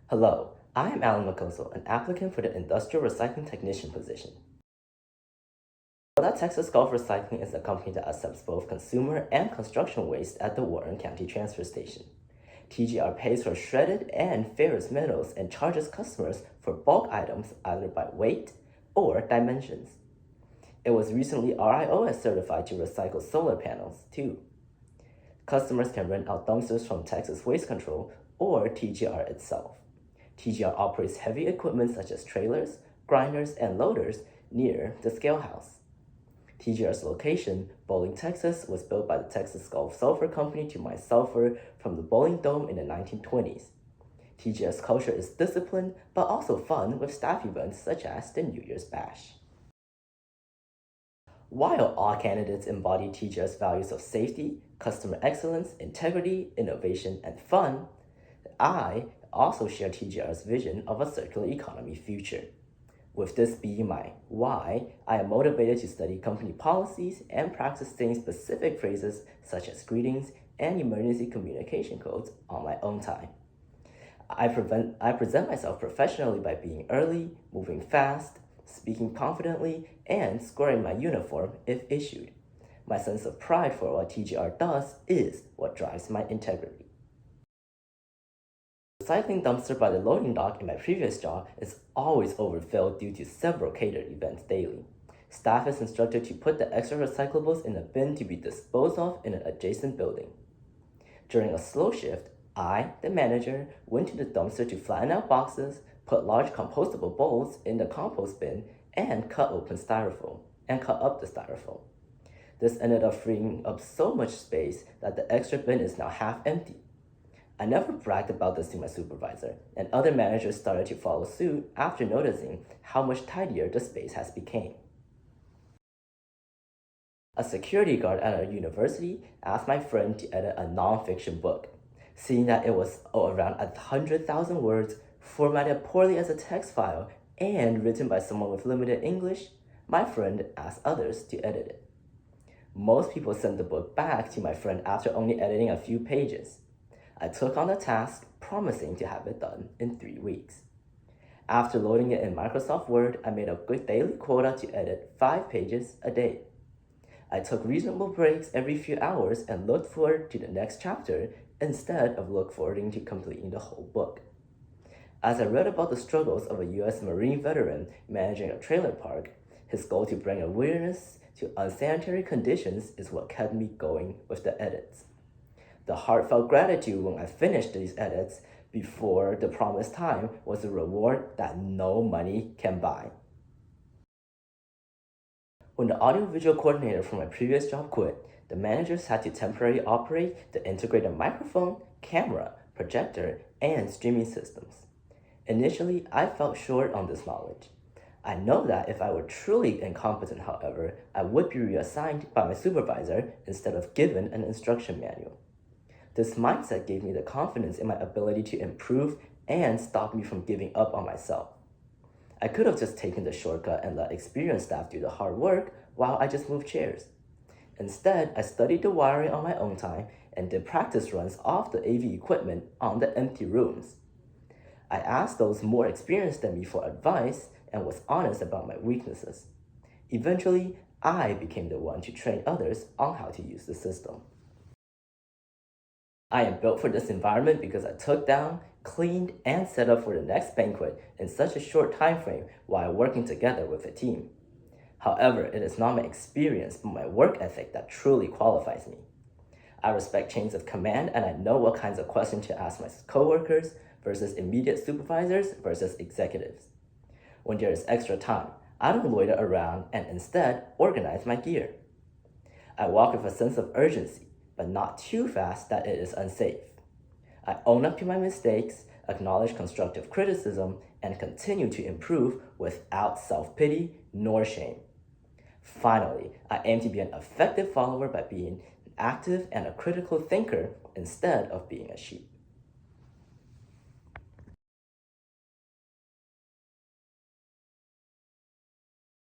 Hello, I am Alan Makoso, an applicant for the Industrial Recycling Technician position. Texas Gulf Recycling is a company that accepts both consumer and construction waste at the Warren County Transfer Station. TGR pays for shredded and ferrous metals and charges customers for bulk items either by weight or dimensions. It was recently RIOS certified to recycle solar panels, too. Customers can rent out dumpsters from Texas Waste Control or TGR itself. TGR operates heavy equipment such as trailers, grinders, and loaders near the scale house. TGR's location, Bowling, Texas, was built by the Texas Gulf Sulfur Company to mine sulfur from the Bowling Dome in the 1920s. TGR's culture is disciplined, but also fun with staff events such as the New Year's Bash. While all candidates embody TGR's values of safety, customer excellence, integrity, innovation, and fun, I also share TGR's vision of a circular economy future. With this being my why, I am motivated to study company policies and practice saying specific phrases such as greetings and emergency communication codes on my own time. I present myself professionally by being early, moving fast, speaking confidently, and scoring my uniform if issued. My sense of pride for what TGR does is what drives my integrity. The recycling dumpster by the loading dock in my previous job is always overfilled due to several catered events daily. Staff is instructed to put the extra recyclables in a bin to be disposed of in an adjacent building. During a slow shift, I, the manager, went to the dumpster to flatten out boxes, put large compostable bowls in the compost bin, and cut up the styrofoam. This ended up freeing up so much space that the extra bin is now half empty. I never bragged about this to my supervisor, and other managers started to follow suit after noticing how much tidier the space has become. A security guard at a university asked my friend to edit a non-fiction book. Seeing that it was around 100,000 words, formatted poorly as a text file, and written by someone with limited English, my friend asked others to edit it. Most people sent the book back to my friend after only editing a few pages. I took on the task, promising to have it done in 3 weeks. After loading it in Microsoft Word, I made a good daily quota to edit 5 pages a day. I took reasonable breaks every few hours and looked forward to the next chapter instead of look forwarding to completing the whole book. As I read about the struggles of a U.S. Marine veteran managing a trailer park, his goal to bring awareness to unsanitary conditions is what kept me going with the edits. The heartfelt gratitude when I finished these edits before the promised time was a reward that no money can buy. When the audiovisual coordinator from my previous job quit, the managers had to temporarily operate the integrated microphone, camera, projector, and streaming systems. Initially, I felt short on this knowledge. I know that if I were truly incompetent, however, I would be reassigned by my supervisor instead of given an instruction manual. This mindset gave me the confidence in my ability to improve and stopped me from giving up on myself. I could have just taken the shortcut and let experienced staff do the hard work while I just moved chairs. Instead, I studied the wiring on my own time and did practice runs off the AV equipment on the empty rooms. I asked those more experienced than me for advice and was honest about my weaknesses. Eventually, I became the one to train others on how to use the system. I am built for this environment because I took down, cleaned, and set up for the next banquet in such a short time frame while working together with a team. However, it is not my experience but my work ethic that truly qualifies me. I respect chains of command and I know what kinds of questions to ask my coworkers versus immediate supervisors versus executives. When there is extra time, I don't loiter around and instead organize my gear. I walk with a sense of urgency, but not too fast that it is unsafe. I own up to my mistakes, acknowledge constructive criticism, and continue to improve without self-pity nor shame. Finally, I aim to be an effective follower by being active and a critical thinker instead of being a sheep.